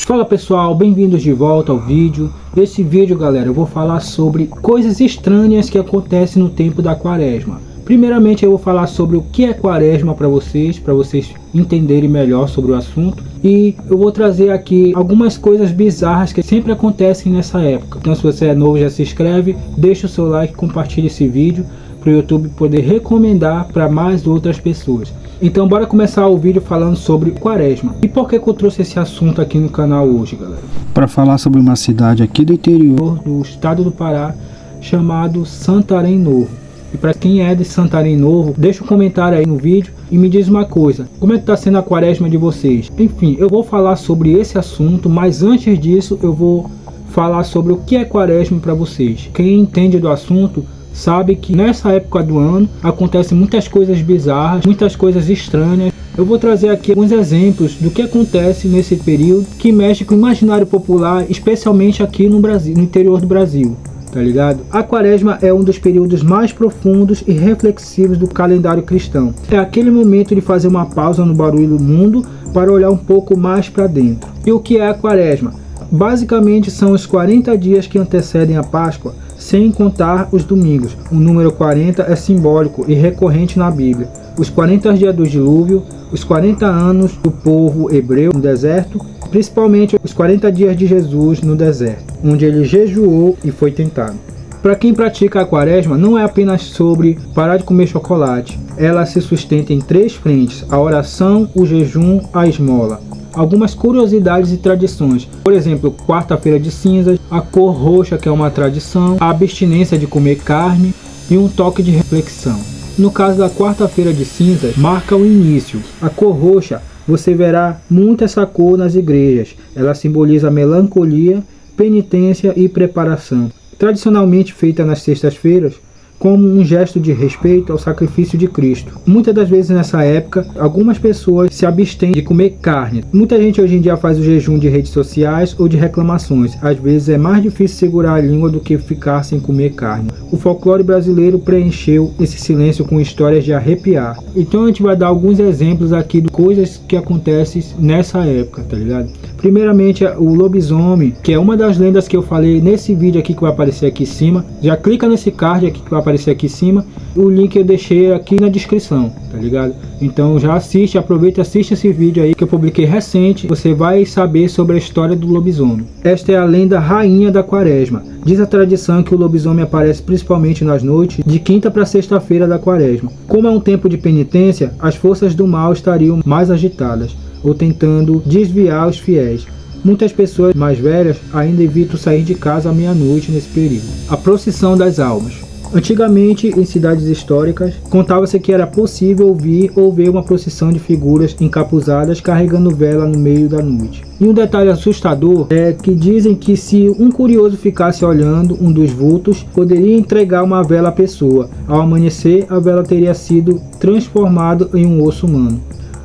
Fala pessoal, bem-vindos de volta ao vídeo. Nesse vídeo, galera, eu vou falar sobre coisas estranhas que acontecem no tempo da quaresma. Primeiramente eu vou falar sobre o que é quaresma para vocês entenderem melhor sobre o assunto. E eu vou trazer aqui algumas coisas bizarras que sempre acontecem nessa época. Então se você é novo, já se inscreve, deixa o seu like, compartilha esse vídeo para o YouTube poder recomendar para mais outras pessoas. Então bora começar o vídeo falando sobre quaresma. E por que eu trouxe esse assunto aqui no canal hoje, galera? Para falar sobre uma cidade aqui do interior do estado do Pará, chamado Santarém Novo. E para quem é de Santarém Novo, deixa um comentário aí no vídeo e me diz uma coisa: como é que está sendo a quaresma de vocês? Enfim, eu vou falar sobre esse assunto, mas antes disso eu vou falar sobre o que é quaresma para vocês. Quem entende do assunto sabe que nessa época do ano acontecem muitas coisas bizarras, muitas coisas estranhas. Eu vou trazer aqui alguns exemplos do que acontece nesse período que mexe com o imaginário popular, especialmente aqui no Brasil, no interior do Brasil. Tá ligado? A quaresma é um dos períodos mais profundos e reflexivos do calendário cristão. É aquele momento de fazer uma pausa no barulho do mundo para olhar um pouco mais para dentro. E o que é a quaresma? Basicamente são os 40 dias que antecedem a Páscoa, sem contar os domingos. O número 40 é simbólico e recorrente na Bíblia. Os 40 dias do dilúvio, os 40 anos do povo hebreu no deserto, principalmente os 40 dias de Jesus no deserto, onde ele jejuou e foi tentado. Para quem pratica a quaresma, não é apenas sobre parar de comer chocolate. Ela se sustenta em 3 frentes: a oração, o jejum, a esmola. Algumas curiosidades e tradições, por exemplo, quarta-feira de cinzas, a cor roxa, que é uma tradição, a abstinência de comer carne e um toque de reflexão. No caso da quarta-feira de cinzas, marca o início. A cor roxa, você verá muito essa cor nas igrejas. Ela simboliza melancolia, penitência e preparação. Tradicionalmente feita nas sextas-feiras, como um gesto de respeito ao sacrifício de Cristo. Muitas das vezes nessa época, algumas pessoas se abstêm de comer carne. Muita gente hoje em dia faz o jejum de redes sociais ou de reclamações. Às vezes é mais difícil segurar a língua do que ficar sem comer carne. O folclore brasileiro preencheu esse silêncio com histórias de arrepiar. Então a gente vai dar alguns exemplos aqui de coisas que acontecem nessa época, tá ligado? Primeiramente, o lobisomem, que é uma das lendas que eu falei nesse vídeo aqui que vai aparecer aqui em cima. Já clica nesse card aqui que vai aparecer aqui em cima. O link eu deixei aqui na descrição, tá ligado? Então já assiste, aproveita e assiste esse vídeo aí que eu publiquei recente. Você vai saber sobre a história do lobisomem. Esta é a lenda rainha da quaresma. Diz a tradição que o lobisomem aparece principalmente nas noites de quinta para sexta-feira da quaresma. Como é um tempo de penitência, as forças do mal estariam mais agitadas, ou tentando desviar os fiéis. Muitas pessoas mais velhas ainda evitam sair de casa à meia-noite nesse período. A procissão das almas. Antigamente, em cidades históricas, contava-se que era possível ouvir ou ver uma procissão de figuras encapuzadas carregando vela no meio da noite. E um detalhe assustador é que dizem que se um curioso ficasse olhando um dos vultos, poderia entregar uma vela à pessoa. Ao amanhecer, a vela teria sido transformada em um osso humano.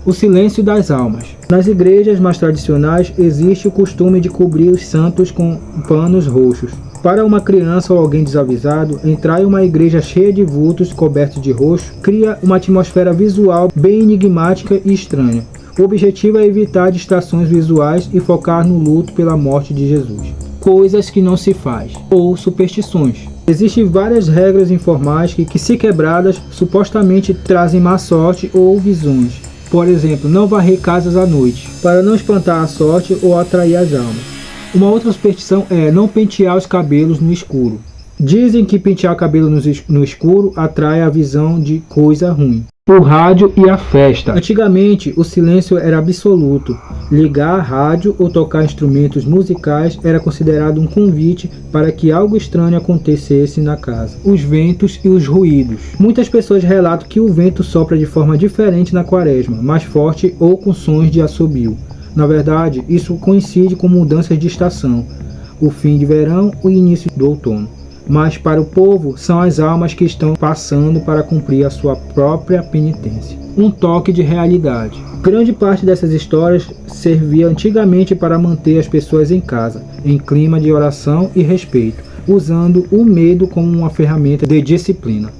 O silêncio das almas. Nas igrejas mais tradicionais, existe o costume de cobrir os santos com panos roxos. Para uma criança ou alguém desavisado, entrar em uma igreja cheia de vultos cobertos de roxo cria uma atmosfera visual bem enigmática e estranha. O objetivo é evitar distrações visuais e focar no luto pela morte de Jesus. Coisas que não se faz, ou superstições. Existem várias regras informais que se quebradas, supostamente trazem má sorte ou visões. Por exemplo, não varrer casas à noite, para não espantar a sorte ou atrair as almas. Uma outra superstição é não pentear os cabelos no escuro. Dizem que pentear o cabelo no escuro atrai a visão de coisa ruim. O rádio e a festa. Antigamente, o silêncio era absoluto. Ligar a rádio ou tocar instrumentos musicais era considerado um convite para que algo estranho acontecesse na casa. Os ventos e os ruídos. Muitas pessoas relatam que o vento sopra de forma diferente na quaresma, mais forte ou com sons de assobio. Na verdade, isso coincide com mudanças de estação, o fim de verão e o início do outono. Mas para o povo, são as almas que estão passando para cumprir a sua própria penitência. Um toque de realidade. Grande parte dessas histórias servia antigamente para manter as pessoas em casa, em clima de oração e respeito, usando o medo como uma ferramenta de disciplina.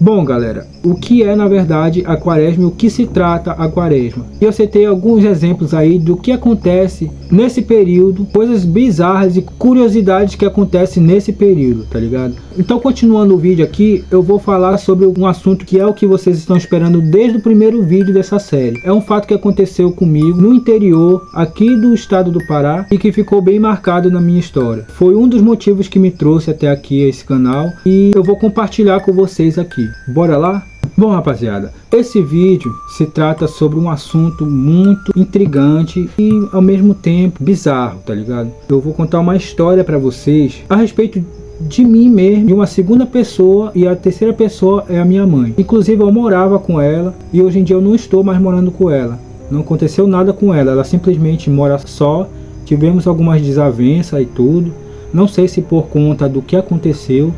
Bom, galera, o que é na verdade a quaresma e o que se trata a quaresma? Eu citei alguns exemplos aí do que acontece nesse período, coisas bizarras e curiosidades que acontecem nesse período, tá ligado? Então, continuando o vídeo aqui, eu vou falar sobre um assunto que é o que vocês estão esperando desde o primeiro vídeo dessa série. É um fato que aconteceu comigo no interior aqui do estado do Pará e que ficou bem marcado na minha história. Foi um dos motivos que me trouxe até aqui a esse canal e eu vou compartilhar com vocês aqui. Bora lá? Bom, rapaziada, esse vídeo se trata sobre um assunto muito intrigante e ao mesmo tempo bizarro, tá ligado? Eu vou contar uma história pra vocês a respeito de mim mesmo, de uma segunda pessoa, e a terceira pessoa é a minha mãe. Inclusive eu morava com ela e hoje em dia eu não estou mais morando com ela. Não aconteceu nada com ela, ela simplesmente mora só. Tivemos algumas desavenças e tudo. Não sei se por conta do que aconteceu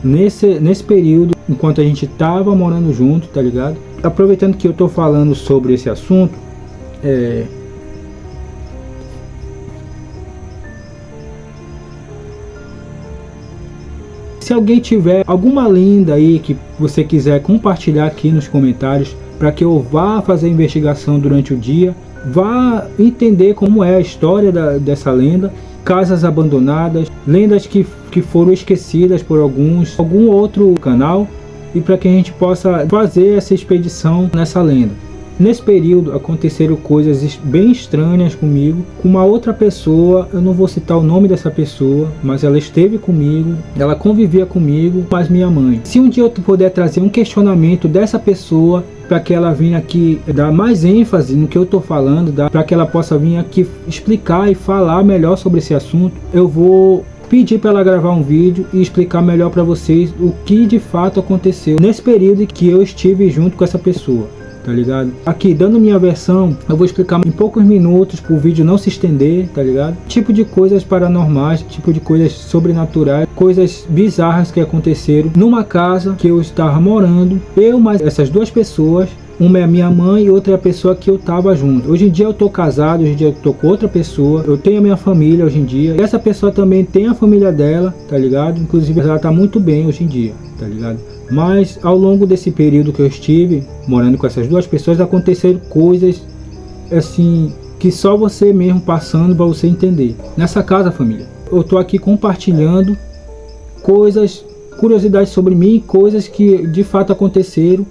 nesse período, enquanto a gente tava morando junto, tá ligado? Aproveitando que eu tô falando sobre esse assunto, se alguém tiver alguma lenda aí que você quiser compartilhar aqui nos comentários, para que eu vá fazer a investigação durante o dia, vá entender como é a história dessa lenda, casas abandonadas, lendas que foram esquecidas por algum outro canal, e para que a gente possa fazer essa expedição nessa lenda. Nesse período aconteceram coisas bem estranhas comigo, com uma outra pessoa. Eu não vou citar o nome dessa pessoa, mas ela esteve comigo, ela convivia comigo, mas minha mãe. Se um dia eu puder trazer um questionamento dessa pessoa, para que ela venha aqui dar mais ênfase no que eu estou falando, para que ela possa vir aqui explicar e falar melhor sobre esse assunto, eu vou pedir para ela gravar um vídeo e explicar melhor para vocês o que de fato aconteceu nesse período que eu estive junto com essa pessoa, tá ligado? Aqui, dando minha versão, eu vou explicar em poucos minutos para o vídeo não se estender, tá ligado? Tipo de coisas paranormais, tipo de coisas sobrenaturais, coisas bizarras que aconteceram numa casa que eu estava morando, eu mais essas duas pessoas. Uma é a minha mãe e outra é a pessoa que eu tava junto. Hoje em dia eu tô casado, hoje em dia eu tô com outra pessoa. Eu tenho a minha família hoje em dia. E essa pessoa também tem a família dela, tá ligado? Inclusive ela tá muito bem hoje em dia, tá ligado? Mas ao longo desse período que eu estive morando com essas duas pessoas, aconteceram coisas assim que só você mesmo passando para você entender. Nessa casa, família, eu tô aqui compartilhando coisas, curiosidades sobre mim, coisas que de fato aconteceram.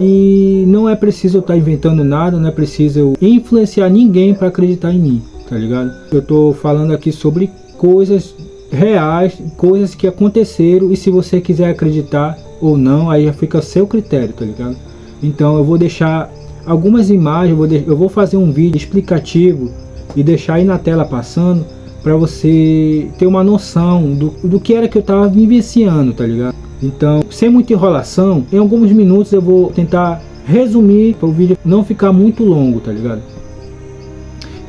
E não é preciso eu estar inventando nada, não é preciso eu influenciar ninguém para acreditar em mim, tá ligado? Eu tô falando aqui sobre coisas reais, coisas que aconteceram, e se você quiser acreditar ou não, aí já fica a seu critério, tá ligado? Então eu vou deixar algumas imagens, eu vou fazer um vídeo explicativo e deixar aí na tela passando, para você ter uma noção do que era que eu tava vivenciando, tá ligado? Então, sem muita enrolação, em alguns minutos eu vou tentar resumir para o vídeo não ficar muito longo, tá ligado?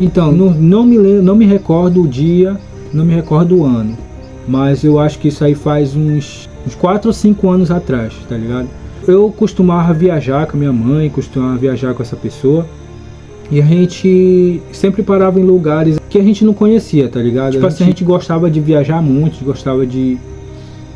Então, não me recordo o dia, não me recordo o ano, mas eu acho que isso aí faz uns 4 ou 5 anos atrás, tá ligado? Eu costumava viajar com a minha mãe, costumava viajar com essa pessoa, e a gente sempre parava em lugares que a gente não conhecia, tá ligado? Tipo assim, a gente gostava de viajar muito, gostava de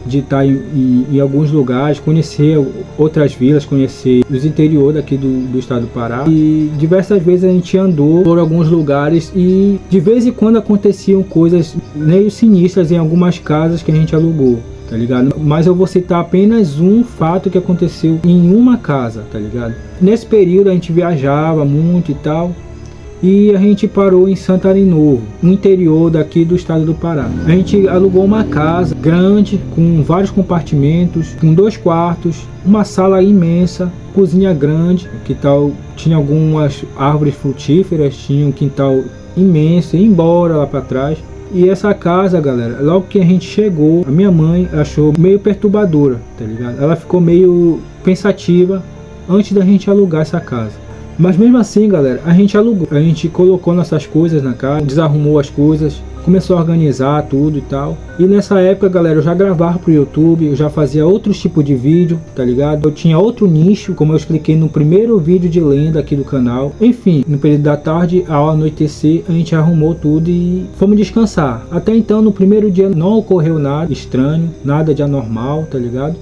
estar em alguns lugares, conhecer outras vilas, conhecer os interiores daqui do estado do Pará. E diversas vezes a gente andou por alguns lugares e de vez em quando aconteciam coisas meio sinistras em algumas casas que a gente alugou, tá ligado? Mas eu vou citar apenas um fato que aconteceu em uma casa, tá ligado? Nesse período a gente viajava muito e tal, e a gente parou em Santarém Novo, no interior daqui do estado do Pará. A gente alugou uma casa grande, com vários compartimentos, com 2 quartos, uma sala imensa, cozinha grande, que tal, tinha algumas árvores frutíferas, tinha um quintal imenso, e embora lá para trás. E essa casa, galera, logo que a gente chegou, a minha mãe achou meio perturbadora, tá ligado? Ela ficou meio pensativa antes da gente alugar essa casa. Mas mesmo assim, galera, a gente alugou, a gente colocou nossas coisas na casa, desarrumou as coisas, começou a organizar tudo e tal. E nessa época, galera, eu já gravava pro YouTube, eu já fazia outros tipos de vídeo, tá ligado? Eu tinha outro nicho, como eu expliquei no primeiro vídeo de lenda aqui do canal. Enfim, no período da tarde, ao anoitecer, a gente arrumou tudo e fomos descansar. Até então, no primeiro dia não ocorreu nada estranho, nada de anormal, tá ligado?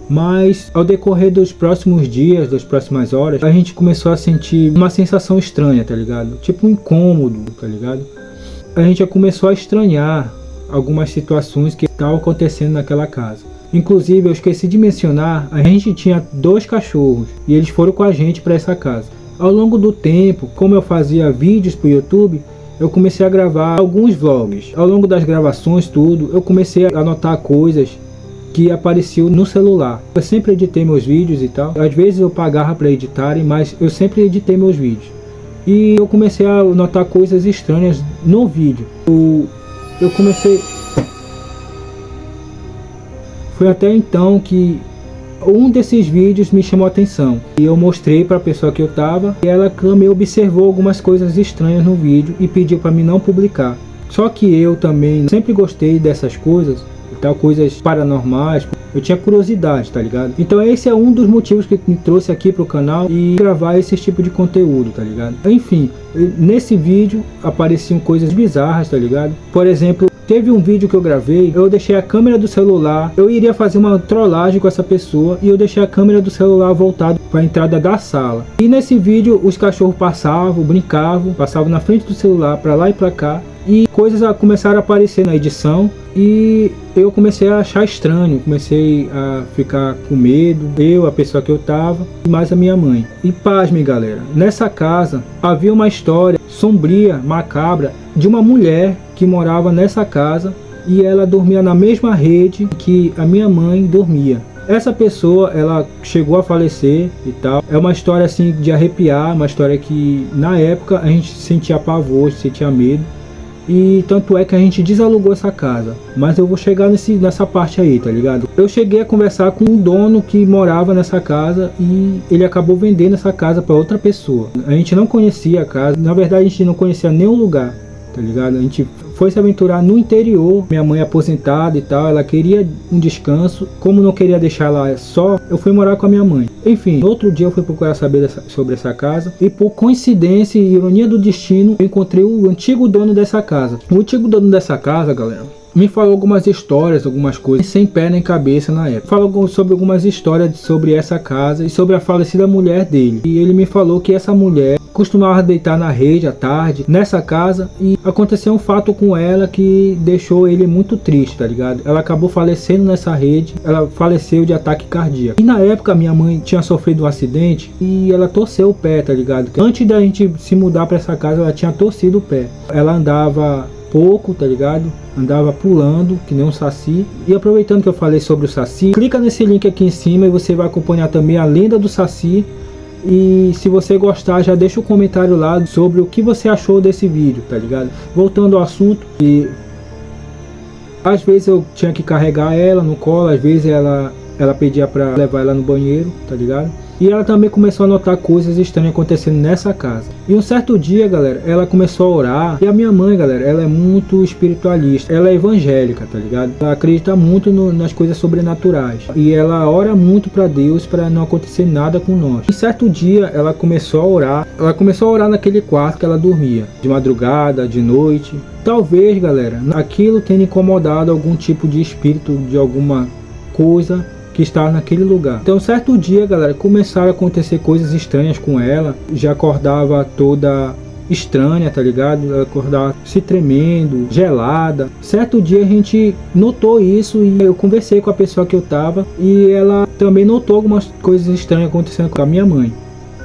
Mas ao decorrer dos próximos dias, das próximas horas, a gente começou a sentir uma sensação estranha, tá ligado? Tipo um incômodo, tá ligado? A gente já começou a estranhar algumas situações que estavam acontecendo naquela casa. Inclusive, eu esqueci de mencionar, a gente tinha 2 cachorros e eles foram com a gente para essa casa. Ao longo do tempo, como eu fazia vídeos para o YouTube, eu comecei a gravar alguns vlogs. Ao longo das gravações, tudo, eu comecei a anotar coisas que apareciam no celular. Eu sempre editei meus vídeos e tal. Às vezes eu pagava para editarem, mas eu sempre editei meus vídeos. E eu comecei a notar coisas estranhas no vídeo. Eu comecei... Foi até então que um desses vídeos me chamou a atenção. E eu mostrei para a pessoa que eu tava. E ela também observou algumas coisas estranhas no vídeo e pediu para mim não publicar. Só que eu também sempre gostei dessas coisas. Tal, coisas paranormais, eu tinha curiosidade, tá ligado? Então esse é um dos motivos que me trouxe aqui pro canal e gravar esse tipo de conteúdo, tá ligado? Enfim, nesse vídeo apareciam coisas bizarras, tá ligado? Por exemplo, teve um vídeo que eu gravei, eu deixei a câmera do celular, eu iria fazer uma trollagem com essa pessoa e eu deixei a câmera do celular voltada para a entrada da sala. E nesse vídeo os cachorros passavam, brincavam, passavam na frente do celular para lá e para cá. E coisas começaram a aparecer na edição e eu comecei a achar estranho, comecei a ficar com medo, a pessoa que eu tava e mais a minha mãe. E pasme, galera, nessa casa havia uma história sombria, macabra, de uma mulher que morava nessa casa e ela dormia na mesma rede que a minha mãe dormia. Essa pessoa, ela chegou a falecer e tal. É uma história assim de arrepiar, uma história que na época a gente sentia pavor, sentia medo. E tanto é que a gente desalugou essa casa. Mas eu vou chegar nessa parte aí, tá ligado? Eu cheguei a conversar com um dono que morava nessa casa e ele acabou vendendo essa casa para outra pessoa. A gente não conhecia a casa, na verdade a gente não conhecia nenhum lugar, tá ligado? A gente foi se aventurar no interior, minha mãe aposentada e tal, ela queria um descanso. Como não queria deixar ela só, eu fui morar com a minha mãe. Enfim, no outro dia eu fui procurar saber sobre essa casa e por coincidência e ironia do destino, eu encontrei o antigo dono dessa casa. O antigo dono dessa casa, galera, me falou algumas histórias, algumas coisas sem pé nem cabeça na época. Falou sobre algumas histórias sobre essa casa e sobre a falecida mulher dele. E ele me falou que essa mulher costumava deitar na rede à tarde nessa casa e aconteceu um fato com ela que deixou ele muito triste, tá ligado? Ela acabou falecendo nessa rede, ela faleceu de ataque cardíaco. E na época minha mãe tinha sofrido um acidente e ela torceu o pé, tá ligado? Antes da gente se mudar para essa casa, ela tinha torcido o pé. Ela andava pouco, tá ligado? Andava pulando, que nem um saci. E aproveitando que eu falei sobre o saci, clica nesse link aqui em cima e você vai acompanhar também a lenda do saci. E se você gostar, já deixa um comentário lá sobre o que você achou desse vídeo, tá ligado? Voltando ao assunto, e às vezes eu tinha que carregar ela no colo, às vezes ela pedia pra levar ela no banheiro, tá ligado? E ela também começou a notar coisas estranhas acontecendo nessa casa. E um certo dia, galera, ela começou a orar. E a minha mãe, galera, ela é muito espiritualista. Ela é evangélica, tá ligado? Ela acredita muito nas coisas sobrenaturais. E ela ora muito pra Deus pra não acontecer nada com nós. E certo dia, ela começou a orar. Ela começou a orar naquele quarto que ela dormia. De madrugada, de noite. Talvez, galera, aquilo tenha incomodado algum tipo de espírito, de alguma coisa que estava naquele lugar. Então certo dia, galera, começaram a acontecer coisas estranhas com ela. Já acordava toda estranha, tá ligado? Ela acordava se tremendo, gelada. Certo dia a gente notou isso e eu conversei com a pessoa que eu tava e ela também notou algumas coisas estranhas acontecendo com a minha mãe.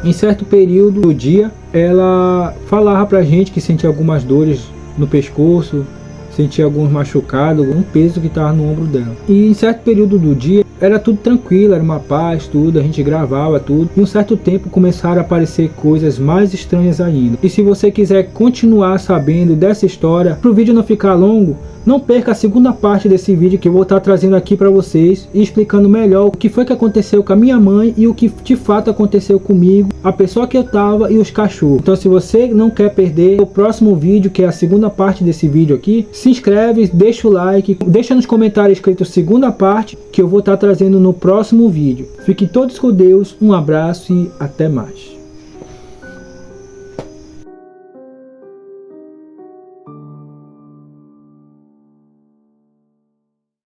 Em certo período do dia, ela falava pra gente que sentia algumas dores no pescoço, sentia alguns machucados, um peso que estava no ombro dela. E em certo período do dia, era tudo tranquilo, era uma paz, tudo, a gente gravava tudo. E um certo tempo começaram a aparecer coisas mais estranhas ainda. E se você quiser continuar sabendo dessa história, para o vídeo não ficar longo, não perca a segunda parte desse vídeo que eu vou estar trazendo aqui para vocês e explicando melhor o que foi que aconteceu com a minha mãe e o que de fato aconteceu comigo, a pessoa que eu tava e os cachorros. Então se você não quer perder o próximo vídeo, que é a segunda parte desse vídeo aqui, se inscreve, deixa o like, deixa nos comentários escrito segunda parte, que eu vou estar trazendo no próximo vídeo. Fiquem todos com Deus, um abraço e até mais.